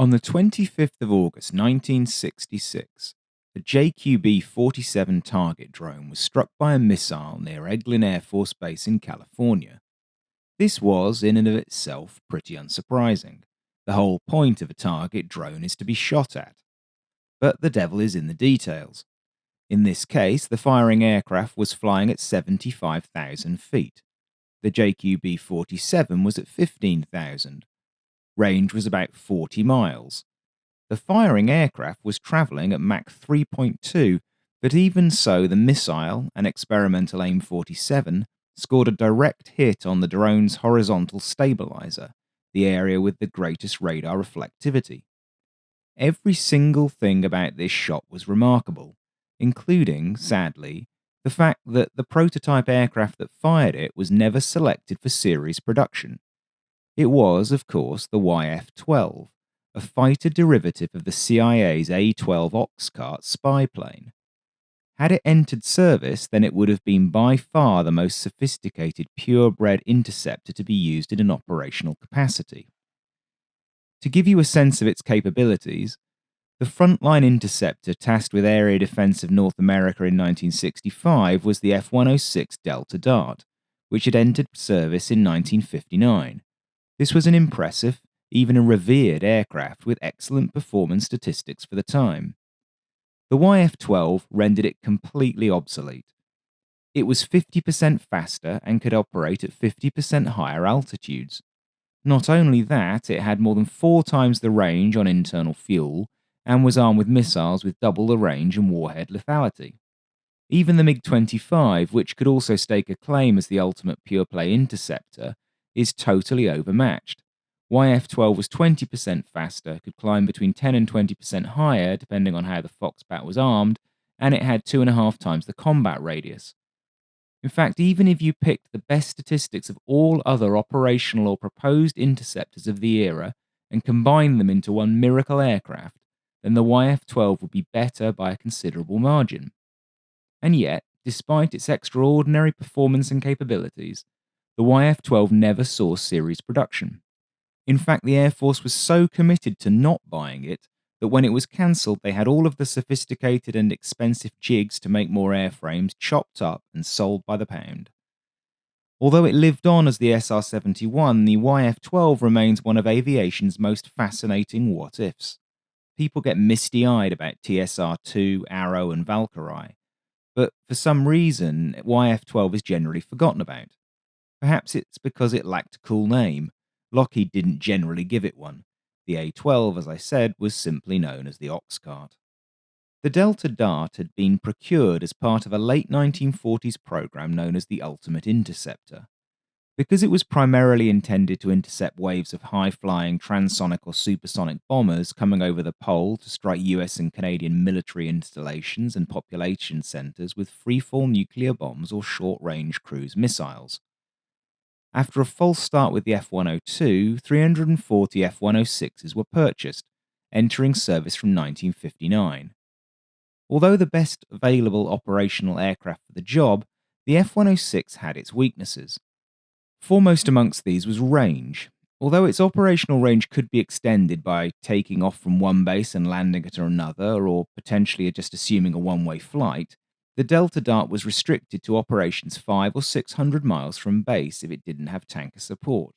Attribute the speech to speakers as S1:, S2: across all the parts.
S1: On the 25th of August 1966, a JQB-47 target drone was struck by a missile near Eglin Air Force Base in California. This was, in and of itself, pretty unsurprising. The whole point of a target drone is to be shot at. But the devil is in the details. In this case, the firing aircraft was flying at 75,000 feet. The JQB-47 was at 15,000. Range was about 40 miles. The firing aircraft was travelling at Mach 3.2, but even so, the missile, an experimental AIM-47, scored a direct hit on the drone's horizontal stabilizer, the area with the greatest radar reflectivity. Every single thing about this shot was remarkable, including, sadly, the fact that the prototype aircraft that fired it was never selected for series production. It was, of course, the YF-12, a fighter derivative of the CIA's A-12 Oxcart spy plane. Had it entered service, then it would have been by far the most sophisticated pure-bred interceptor to be used in an operational capacity. To give you a sense of its capabilities, the frontline interceptor tasked with area defense of North America in 1965 was the F-106 Delta Dart, which had entered service in 1959. This was an impressive, even a revered aircraft with excellent performance statistics for the time. The YF-12 rendered it completely obsolete. It was 50% faster and could operate at 50% higher altitudes. Not only that, it had more than 4 times the range on internal fuel and was armed with missiles with double the range and warhead lethality. Even the MiG-25, which could also stake a claim as the ultimate pure-play interceptor, is totally overmatched. YF-12 was 20% faster, could climb between 10 and 20% higher depending on how the Foxbat was armed, and it had 2.5 times the combat radius. In fact, even if you picked the best statistics of all other operational or proposed interceptors of the era and combined them into one miracle aircraft, then the YF-12 would be better by a considerable margin. And yet, despite its extraordinary performance and capabilities, the YF-12 never saw series production. In fact, the Air Force was so committed to not buying it that when it was cancelled, they had all of the sophisticated and expensive jigs to make more airframes chopped up and sold by the pound. Although it lived on as the SR-71, the YF-12 remains one of aviation's most fascinating what-ifs. People get misty-eyed about TSR-2, Arrow, and Valkyrie, but for some reason, YF-12 is generally forgotten about. Perhaps it's because it lacked a cool name. Lockheed didn't generally give it one. The A-12, as I said, was simply known as the Oxcart. The Delta Dart had been procured as part of a late 1940s program known as the Ultimate Interceptor. Because it was primarily intended to intercept waves of high-flying transonic or supersonic bombers coming over the pole to strike US and Canadian military installations and population centers with freefall nuclear bombs or short-range cruise missiles. After a false start with the F-102, 340 F-106s were purchased, entering service from 1959. Although the best available operational aircraft for the job, the F-106 had its weaknesses. Foremost amongst these was range. Although its operational range could be extended by taking off from one base and landing at another, or potentially just assuming a one-way flight, the Delta Dart was restricted to operations 500 or 600 miles from base if it didn't have tanker support.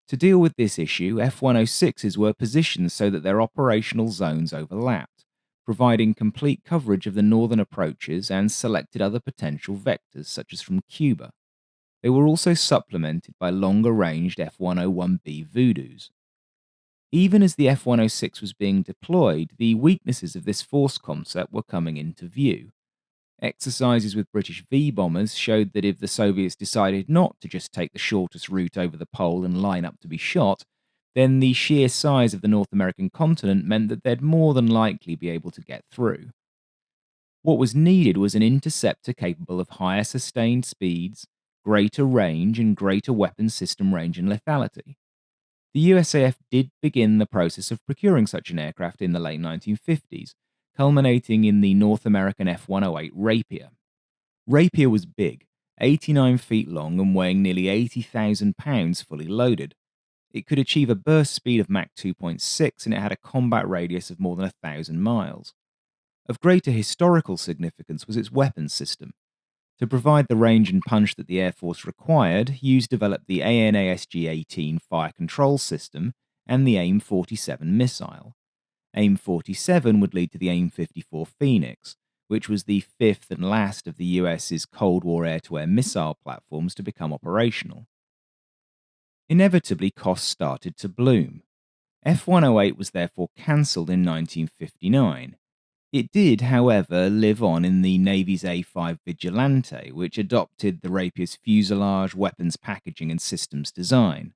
S1: To deal with this issue, F-106s were positioned so that their operational zones overlapped, providing complete coverage of the northern approaches and selected other potential vectors, such as from Cuba. They were also supplemented by longer-ranged F-101B Voodoos. Even as the F-106 was being deployed, the weaknesses of this force concept were coming into view. Exercises with British V-bombers showed that if the Soviets decided not to just take the shortest route over the pole and line up to be shot, then the sheer size of the North American continent meant that they'd more than likely be able to get through. What was needed was an interceptor capable of higher sustained speeds, greater range, and greater weapon system range and lethality. The USAF did begin the process of procuring such an aircraft in the late 1950s, culminating in the North American F-108 Rapier. Rapier was big, 89 feet long and weighing nearly 80,000 pounds fully loaded. It could achieve a burst speed of Mach 2.6 and it had a combat radius of more than 1,000 miles. Of greater historical significance was its weapons system. To provide the range and punch that the Air Force required, Hughes developed the ANASG-18 fire control system and the AIM-47 missile. AIM-47 would lead to the AIM-54 Phoenix, which was the fifth and last of the US's Cold War air-to-air missile platforms to become operational. Inevitably, costs started to bloom. F-108 was therefore cancelled in 1959. It did, however, live on in the Navy's A-5 Vigilante, which adopted the Rapier's fuselage, weapons packaging, and systems design.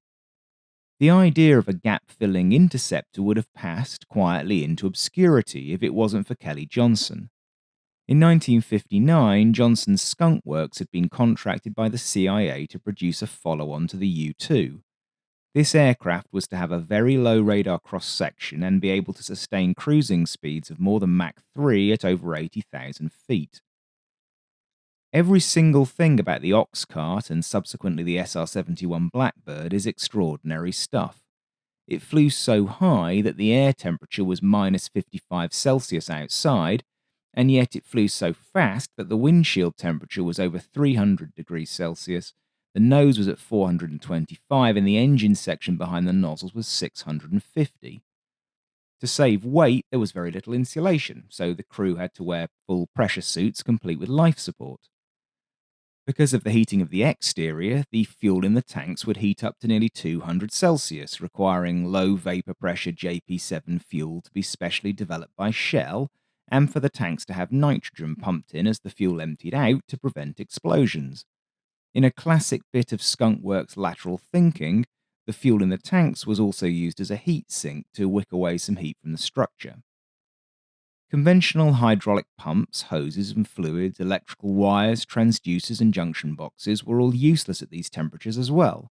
S1: The idea of a gap-filling Interceptor would have passed quietly into obscurity if it wasn't for Kelly Johnson. In 1959, Johnson's Skunk Works had been contracted by the CIA to produce a follow-on to the U-2. This aircraft was to have a very low radar cross-section and be able to sustain cruising speeds of more than Mach 3 at over 80,000 feet. Every single thing about the Oxcart and subsequently the SR-71 Blackbird is extraordinary stuff. It flew so high that the air temperature was minus 55 Celsius outside, and yet it flew so fast that the windshield temperature was over 300 degrees Celsius, the nose was at 425, and the engine section behind the nozzles was 650. To save weight, there was very little insulation, so the crew had to wear full pressure suits complete with life support. Because of the heating of the exterior, the fuel in the tanks would heat up to nearly 200 Celsius, requiring low vapor pressure JP7 fuel to be specially developed by Shell, and for the tanks to have nitrogen pumped in as the fuel emptied out to prevent explosions. In a classic bit of Skunk Works lateral thinking, the fuel in the tanks was also used as a heat sink to wick away some heat from the structure. Conventional hydraulic pumps, hoses and fluids, electrical wires, transducers and junction boxes were all useless at these temperatures as well.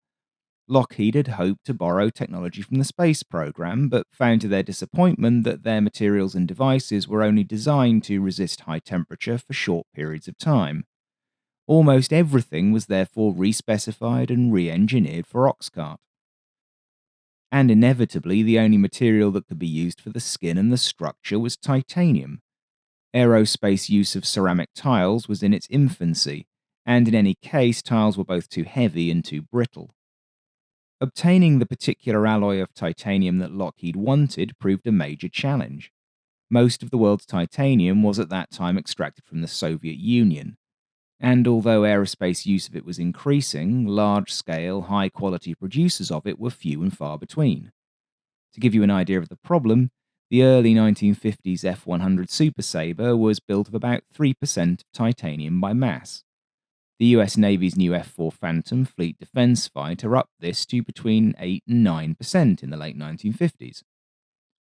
S1: Lockheed had hoped to borrow technology from the space program, but found to their disappointment that their materials and devices were only designed to resist high temperature for short periods of time. Almost everything was therefore respecified and re-engineered for Oxcart. And inevitably, the only material that could be used for the skin and the structure was titanium. Aerospace use of ceramic tiles was in its infancy, and in any case, tiles were both too heavy and too brittle. Obtaining the particular alloy of titanium that Lockheed wanted proved a major challenge. Most of the world's titanium was at that time extracted from the Soviet Union, and although aerospace use of it was increasing, large-scale, high-quality producers of it were few and far between. To give you an idea of the problem, the early 1950s F-100 Super Sabre was built of about 3% titanium by mass. The US Navy's new F-4 Phantom fleet defense fighter upped this to between 8 and 9% in the late 1950s.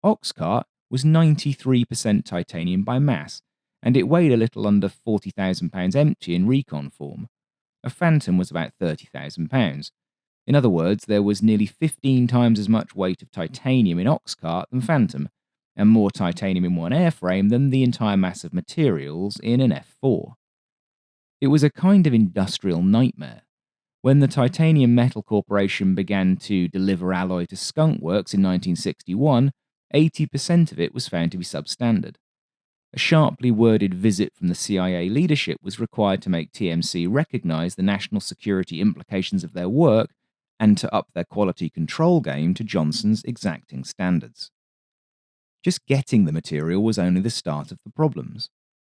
S1: Oxcart was 93% titanium by mass, and it weighed a little under 40,000 pounds empty in recon form. A Phantom was about 30,000 pounds. In other words, there was nearly 15 times as much weight of titanium in Oxcart than Phantom, and more titanium in one airframe than the entire mass of materials in an F-4. It was a kind of industrial nightmare. When the Titanium Metal Corporation began to deliver alloy to Skunk Works in 1961, 80% of it was found to be substandard. A sharply worded visit from the CIA leadership was required to make TMC recognize the national security implications of their work and to up their quality control game to Johnson's exacting standards. Just getting the material was only the start of the problems.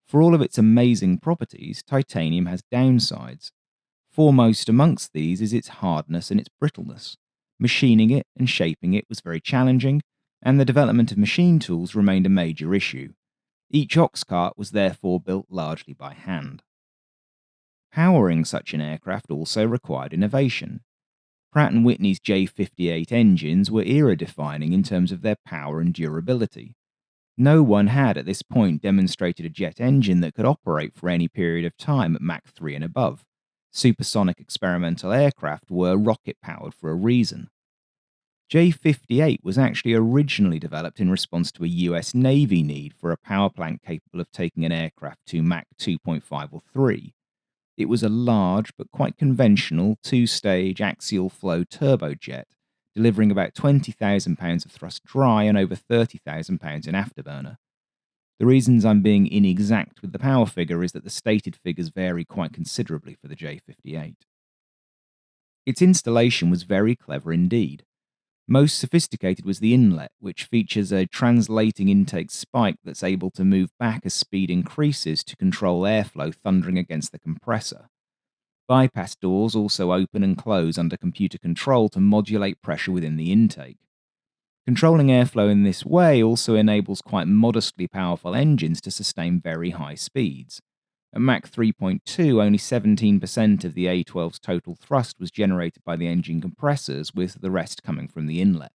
S1: For all of its amazing properties, titanium has downsides. Foremost amongst these is its hardness and its brittleness. Machining it and shaping it was very challenging, and the development of machine tools remained a major issue. Each Oxcart was therefore built largely by hand. Powering such an aircraft also required innovation. Pratt & Whitney's J58 engines were era-defining in terms of their power and durability. No one had at this point demonstrated a jet engine that could operate for any period of time at Mach 3 and above. Supersonic experimental aircraft were rocket-powered for a reason. J58 was actually originally developed in response to a US Navy need for a power plant capable of taking an aircraft to Mach 2.5 or 3. It was a large but quite conventional two-stage axial flow turbojet delivering about 20,000 pounds of thrust dry and over 30,000 pounds in afterburner. The reasons I'm being inexact with the power figure is that the stated figures vary quite considerably for the J-58. Its installation was very clever indeed. Most sophisticated was the inlet, which features a translating intake spike that's able to move back as speed increases to control airflow thundering against the compressor. Bypass doors also open and close under computer control to modulate pressure within the intake. Controlling airflow in this way also enables quite modestly powerful engines to sustain very high speeds. At Mach 3.2, only 17% of the A-12's total thrust was generated by the engine compressors, with the rest coming from the inlet.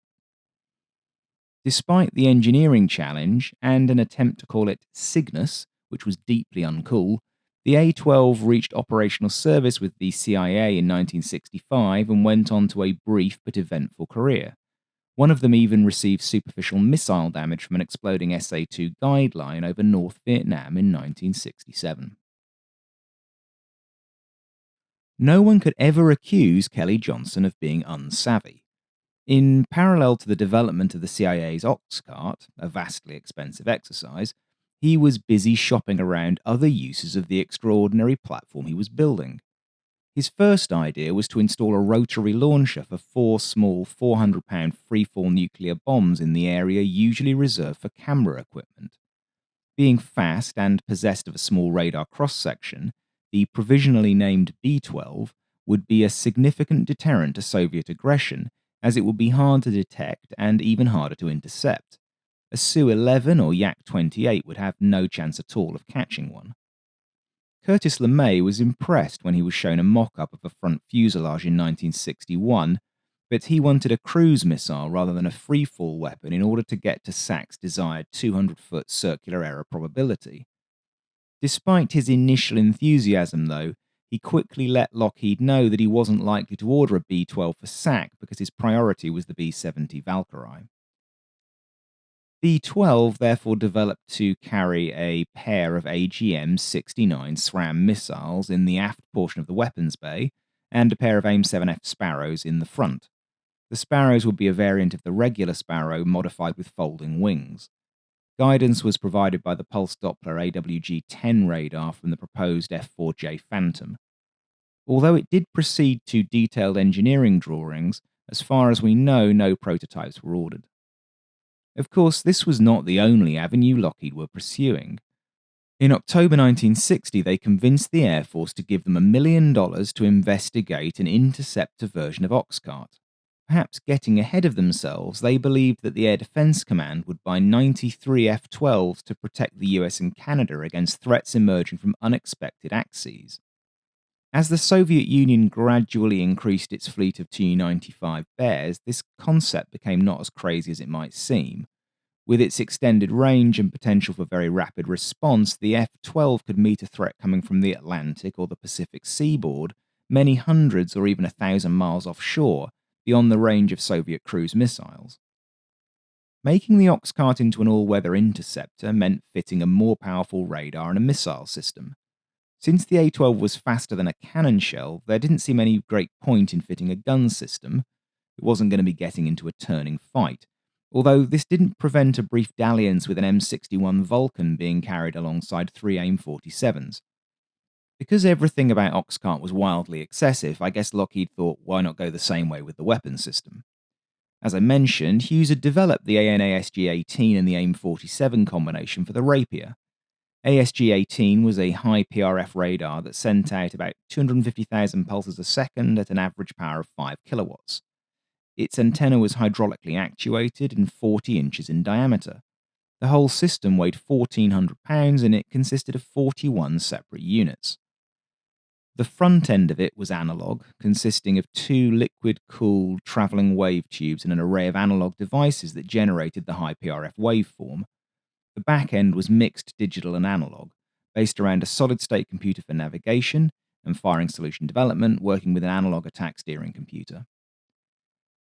S1: Despite the engineering challenge and an attempt to call it Cygnus, which was deeply uncool, the A-12 reached operational service with the CIA in 1965 and went on to a brief but eventful career. One of them even received superficial missile damage from an exploding SA-2 guideline over North Vietnam in 1967. No one could ever accuse Kelly Johnson of being unsavvy. In parallel to the development of the CIA's Oxcart, a vastly expensive exercise, he was busy shopping around other uses of the extraordinary platform he was building. His first idea was to install a rotary launcher for 4 small 400-pound freefall nuclear bombs in the area usually reserved for camera equipment. Being fast and possessed of a small radar cross-section, the provisionally named B-12 would be a significant deterrent to Soviet aggression, as it would be hard to detect and even harder to intercept. A Su-11 or Yak-28 would have no chance at all of catching one. Curtis LeMay was impressed when he was shown a mock-up of a front fuselage in 1961, but he wanted a cruise missile rather than a free-fall weapon in order to get to SAC's desired 200-foot circular error probability. Despite his initial enthusiasm, though, he quickly let Lockheed know that he wasn't likely to order a B-12 for SAC because his priority was the B-70 Valkyrie. B-12 therefore developed to carry a pair of AGM-69 SRAM missiles in the aft portion of the weapons bay and a pair of AIM-7F Sparrows in the front. The Sparrows would be a variant of the regular Sparrow modified with folding wings. Guidance was provided by the Pulse Doppler AWG-10 radar from the proposed F-4J Phantom. Although it did proceed to detailed engineering drawings, as far as we know, no prototypes were ordered. Of course, this was not the only avenue Lockheed were pursuing. In October 1960, they convinced the Air Force to give them $1 million to investigate an Interceptor version of Oxcart. Perhaps getting ahead of themselves, they believed that the Air Defense Command would buy 93 F-12s to protect the US and Canada against threats emerging from unexpected axes. As the Soviet Union gradually increased its fleet of Tu-95 Bears, this concept became not as crazy as it might seem. With its extended range and potential for very rapid response, the F-12 could meet a threat coming from the Atlantic or the Pacific seaboard, many hundreds or even 1,000 miles offshore, beyond the range of Soviet cruise missiles. Making the Oxcart into an all-weather interceptor meant fitting a more powerful radar and a missile system. Since the A-12 was faster than a cannon shell, there didn't seem any great point in fitting a gun system. It wasn't going to be getting into a turning fight, although this didn't prevent a brief dalliance with an M61 Vulcan being carried alongside 3 AIM-47s. Because everything about Oxcart was wildly excessive, I guess Lockheed thought, why not go the same way with the weapon system? As I mentioned, Hughes had developed the AN/ASG-18 and the AIM-47 combination for the Rapier. ASG-18 was a high PRF radar that sent out about 250,000 pulses a second at an average power of 5 kilowatts. Its antenna was hydraulically actuated and 40 inches in diameter. The whole system weighed 1,400 pounds and it consisted of 41 separate units. The front end of it was analog, consisting of 2 liquid-cooled travelling wave tubes and an array of analog devices that generated the high PRF waveform. The back end was mixed digital and analog, based around a solid-state computer for navigation and firing solution development, working with an analog attack steering computer.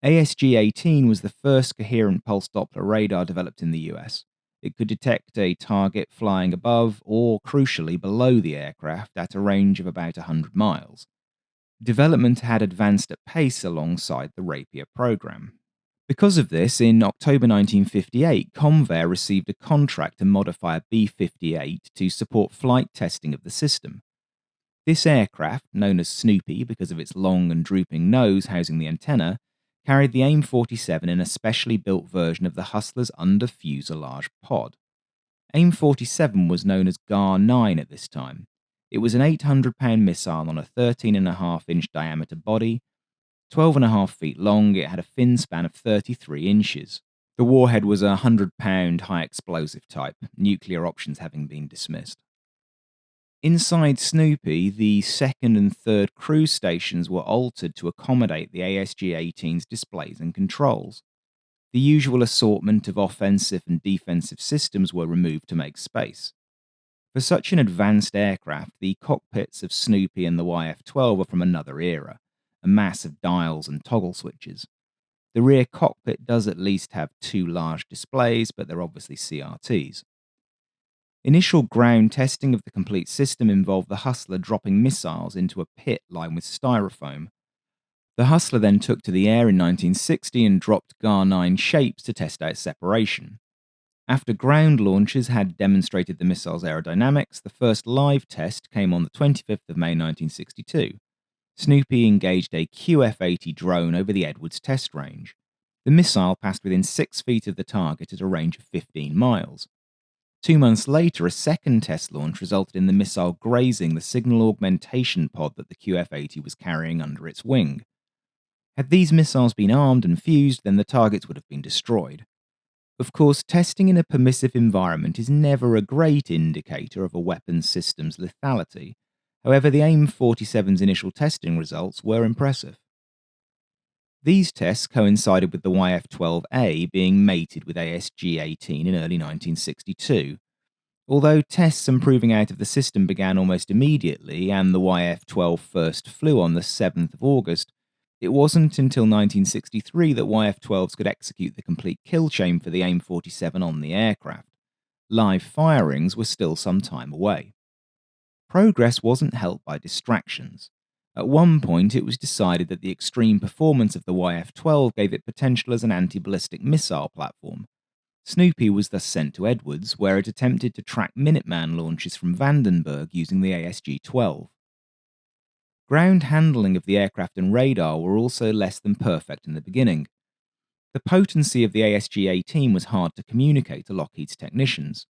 S1: ASG-18 was the first coherent pulse Doppler radar developed in the US. It could detect a target flying above or, crucially, below the aircraft at a range of about 100 miles. Development had advanced at pace alongside the Rapier program. Because of this, in October 1958, Convair received a contract to modify a B-58 to support flight testing of the system. This aircraft, known as Snoopy because of its long and drooping nose housing the antenna, carried the AIM-47 in a specially built version of the Hustler's under-fuselage pod. AIM-47 was known as GAR-9 at this time. It was an 800-pound missile on a 13.5-inch diameter body. 12.5 feet long, it had a fin span of 33 inches. The warhead was a 100-pound high explosive type, nuclear options having been dismissed. Inside Snoopy, the second and third cruise stations were altered to accommodate the ASG-18's displays and controls. The usual assortment of offensive and defensive systems were removed to make space. For such an advanced aircraft, the cockpits of Snoopy and the YF-12 were from another era, a mass of dials and toggle switches. The rear cockpit does at least have two large displays, but they're obviously CRTs. Initial ground testing of the complete system involved the Hustler dropping missiles into a pit lined with styrofoam. The Hustler then took to the air in 1960 and dropped GAR-9 shapes to test out separation. After ground launches had demonstrated the missile's aerodynamics, the first live test came on the 25th of May 1962. Snoopy engaged a QF-80 drone over the Edwards test range. The missile passed within 6 feet of the target at a range of 15 miles. 2 months later, a second test launch resulted in the missile grazing the signal augmentation pod that the QF-80 was carrying under its wing. Had these missiles been armed and fused, then the targets would have been destroyed. Of course, testing in a permissive environment is never a great indicator of a weapons system's lethality. However, the AIM-47's initial testing results were impressive. These tests coincided with the YF-12A being mated with ASG-18 in early 1962. Although tests and proving out of the system began almost immediately, and the YF-12 first flew on the 7th of August, it wasn't until 1963 that YF-12s could execute the complete kill chain for the AIM-47 on the aircraft. Live firings were still some time away. Progress wasn't helped by distractions. At one point, it was decided that the extreme performance of the YF-12 gave it potential as an anti-ballistic missile platform. Snoopy was thus sent to Edwards, where it attempted to track Minuteman launches from Vandenberg using the ASG-12. Ground handling of the aircraft and radar were also less than perfect in the beginning. The potency of the ASG-18 was hard to communicate to Lockheed's technicians.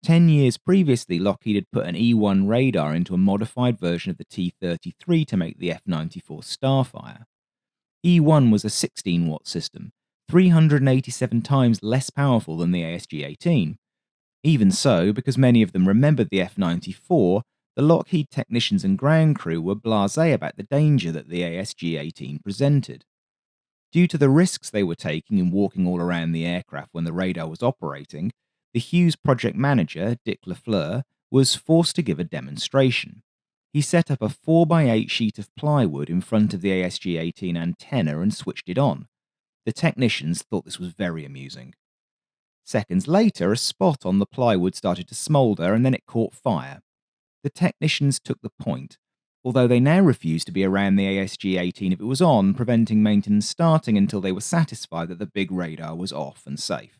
S1: 10 years previously, Lockheed had put an E-1 radar into a modified version of the T-33 to make the F-94 Starfire. E-1 was a 16-watt system, 387 times less powerful than the ASG-18. Even so, because many of them remembered the F-94, the Lockheed technicians and ground crew were blasé about the danger that the ASG-18 presented. Due to the risks they were taking in walking all around the aircraft when the radar was operating, the Hughes project manager, Dick Lafleur, was forced to give a demonstration. He set up a 4x8 sheet of plywood in front of the ASG-18 antenna and switched it on. The technicians thought this was very amusing. Seconds later, a spot on the plywood started to smoulder and then it caught fire. The technicians took the point, although they now refused to be around the ASG-18 if it was on, preventing maintenance starting until they were satisfied that the big radar was off and safe.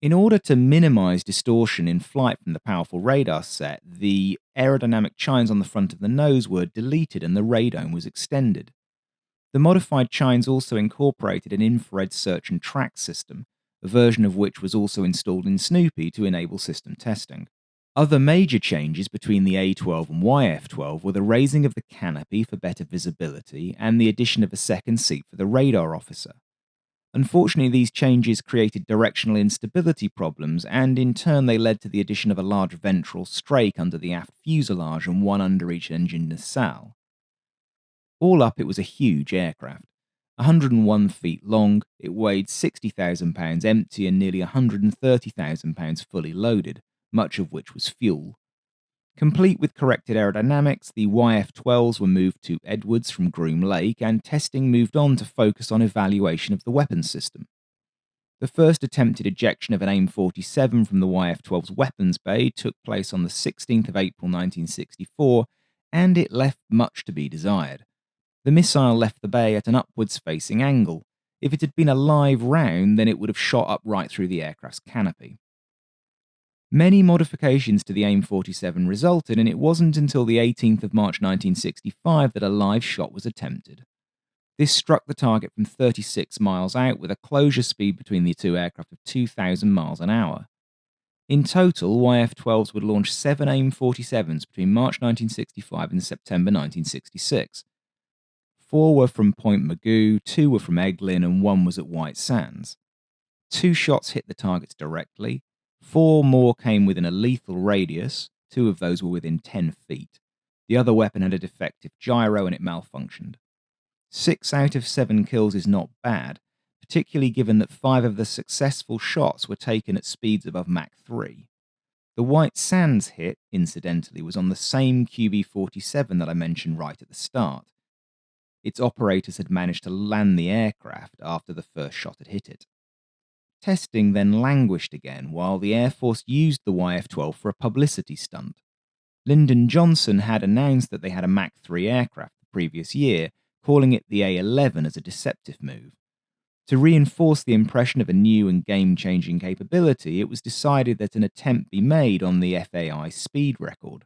S1: In order to minimize distortion in flight from the powerful radar set, the aerodynamic chines on the front of the nose were deleted and the radome was extended. The modified chines also incorporated an infrared search and track system, a version of which was also installed in Snoopy to enable system testing. Other major changes between the A-12 and YF-12 were the raising of the canopy for better visibility and the addition of a second seat for the radar officer. Unfortunately, these changes created directional instability problems, and in turn they led to the addition of a large ventral strake under the aft fuselage and one under each engine nacelle. All up, it was a huge aircraft. 101 feet long, it weighed 60,000 pounds empty and nearly 130,000 pounds fully loaded, much of which was fuel. Complete with corrected aerodynamics, the YF-12s were moved to Edwards from Groom Lake, and testing moved on to focus on evaluation of the weapons system. The first attempted ejection of an AIM-47 from the YF-12's weapons bay took place on the 16th of April 1964, and it left much to be desired. The missile left the bay at an upwards-facing angle. If it had been a live round, then it would have shot up right through the aircraft's canopy. Many modifications to the AIM-47 resulted, and it wasn't until the 18th of March 1965 that a live shot was attempted. This struck the target from 36 miles out with a closure speed between the two aircraft of 2,000 miles an hour. In total, YF-12s would launch 7 AIM-47s between March 1965 and September 1966. 4 were from Point Mugu, 2 were from Eglin, and 1 was at White Sands. 2 shots hit the targets directly. 4 more came within a lethal radius. 2 of those were within 10 feet. The other weapon had a defective gyro and it malfunctioned. 6 out of 7 kills is not bad, particularly given that 5 of the successful shots were taken at speeds above Mach 3. The White Sands hit, incidentally, was on the same QB-47 that I mentioned right at the start. Its operators had managed to land the aircraft after the first shot had hit it. Testing then languished again while the Air Force used the YF-12 for a publicity stunt. Lyndon Johnson had announced that they had a Mach 3 aircraft the previous year, calling it the A-11 as a deceptive move. To reinforce the impression of a new and game-changing capability, it was decided that an attempt be made on the FAI speed record.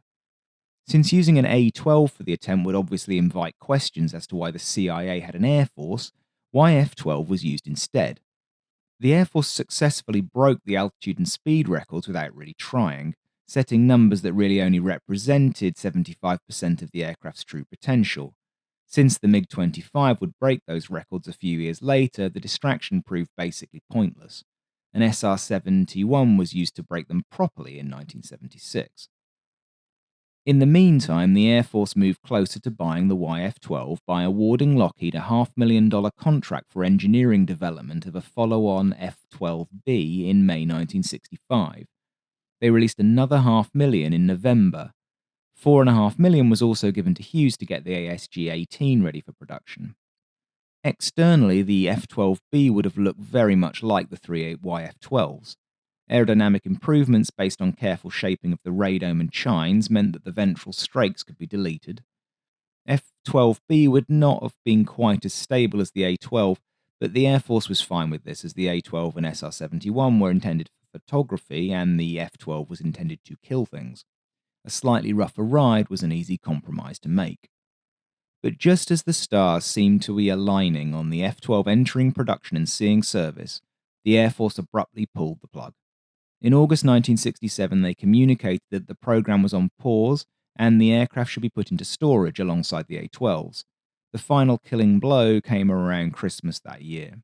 S1: Since using an A-12 for the attempt would obviously invite questions as to why the CIA had an Air Force, YF-12 was used instead. The Air Force successfully broke the altitude and speed records without really trying, setting numbers that really only represented 75% of the aircraft's true potential. Since the MiG-25 would break those records a few years later, the distraction proved basically pointless. An SR-71 was used to break them properly in 1976. In the meantime, the Air Force moved closer to buying the YF-12 by awarding Lockheed a $500,000 contract for engineering development of a follow-on F-12B in May 1965. They released another $500,000 in November. $4.5 million was also given to Hughes to get the ASG-18 ready for production. Externally, the F-12B would have looked very much like the 3 YF-12s. Aerodynamic improvements based on careful shaping of the radome and chines meant that the ventral strakes could be deleted. F-12B would not have been quite as stable as the A-12, but the Air Force was fine with this, as the A-12 and SR-71 were intended for photography and the F-12 was intended to kill things. A slightly rougher ride was an easy compromise to make. But just as the stars seemed to be aligning on the F-12 entering production and seeing service, the Air Force abruptly pulled the plug. In August 1967, they communicated that the program was on pause and the aircraft should be put into storage alongside the A-12s. The final killing blow came around Christmas that year.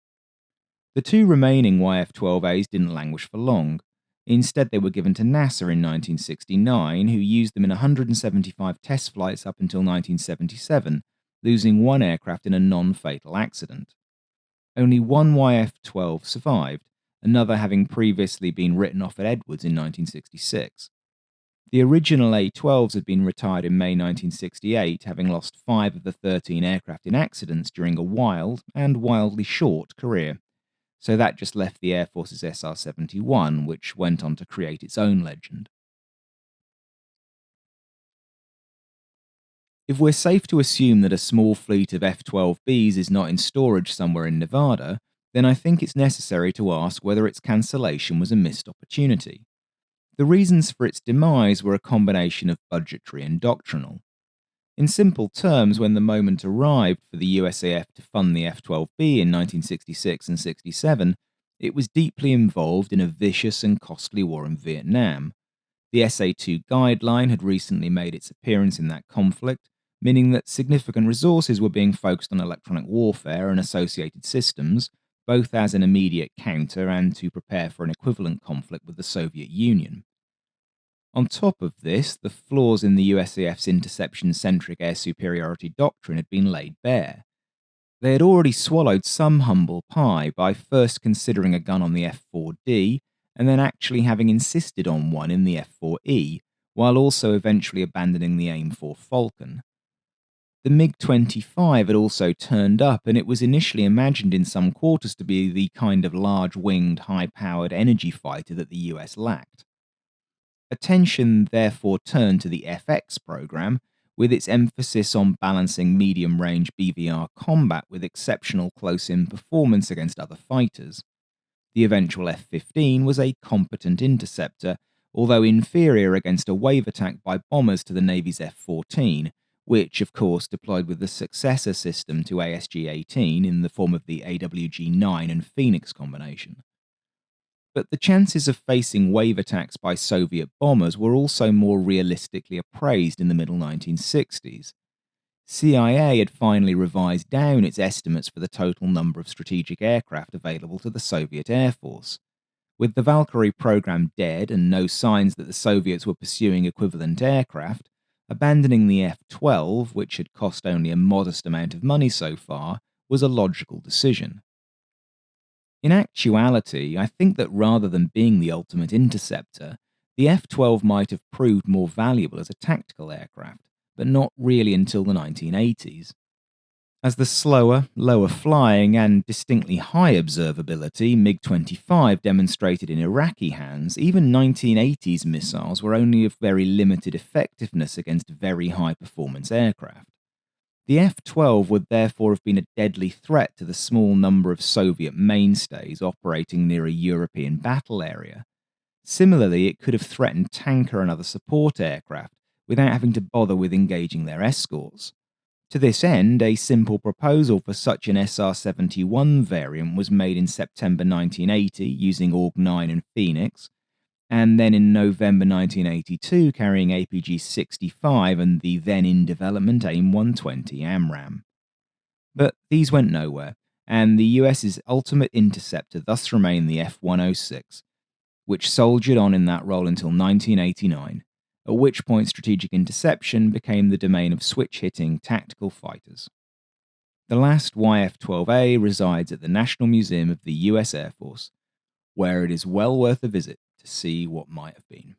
S1: The 2 remaining YF-12As didn't languish for long. Instead, they were given to NASA in 1969, who used them in 175 test flights up until 1977, losing 1 aircraft in a non-fatal accident. Only 1 YF-12 survived, another having previously been written off at Edwards in 1966. The original A-12s had been retired in May 1968, having lost 5 of the 13 aircraft in accidents during a wild and wildly short career. So that just left the Air Force's SR-71, which went on to create its own legend. If we're safe to assume that a small fleet of F-12Bs is not in storage somewhere in Nevada, then I think it's necessary to ask whether its cancellation was a missed opportunity. The reasons for its demise were a combination of budgetary and doctrinal. In simple terms, when the moment arrived for the USAF to fund the F-12B in 1966 and 67, it was deeply involved in a vicious and costly war in Vietnam. The SA-2 guideline had recently made its appearance in that conflict, meaning that significant resources were being focused on electronic warfare and associated systems, both as an immediate counter and to prepare for an equivalent conflict with the Soviet Union. On top of this, the flaws in the USAF's interception-centric air superiority doctrine had been laid bare. They had already swallowed some humble pie by first considering a gun on the F-4D and then actually having insisted on one in the F-4E, while also eventually abandoning the AIM-4 Falcon. The MiG-25 had also turned up, and it was initially imagined in some quarters to be the kind of large-winged, high-powered energy fighter that the US lacked. Attention therefore turned to the FX program, with its emphasis on balancing medium-range BVR combat with exceptional close-in performance against other fighters. The eventual F-15 was a competent interceptor, although inferior against a wave attack by bombers to the Navy's F-14, which, of course, deployed with the successor system to ASG-18 in the form of the AWG-9 and Phoenix combination. But the chances of facing wave attacks by Soviet bombers were also more realistically appraised in the middle 1960s. CIA had finally revised down its estimates for the total number of strategic aircraft available to the Soviet Air Force. With the Valkyrie program dead and no signs that the Soviets were pursuing equivalent aircraft, abandoning the F-12, which had cost only a modest amount of money so far, was a logical decision. In actuality, I think that rather than being the ultimate interceptor, the F-12 might have proved more valuable as a tactical aircraft, but not really until the 1980s. As the slower, lower flying, and distinctly high observability MiG-25 demonstrated in Iraqi hands, even 1980s missiles were only of very limited effectiveness against very high performance aircraft. The F-12 would therefore have been a deadly threat to the small number of Soviet mainstays operating near a European battle area. Similarly, it could have threatened tanker and other support aircraft without having to bother with engaging their escorts. To this end, a simple proposal for such an SR-71 variant was made in September 1980 using AWG-9 and Phoenix, and then in November 1982 carrying APG-65 and the then-in-development AIM-120 AMRAAM. But these went nowhere, and the US's ultimate interceptor thus remained the F-106, which soldiered on in that role until 1989, at which point strategic interception became the domain of switch-hitting tactical fighters. The last YF-12A resides at the National Museum of the US Air Force, where it is well worth a visit to see what might have been.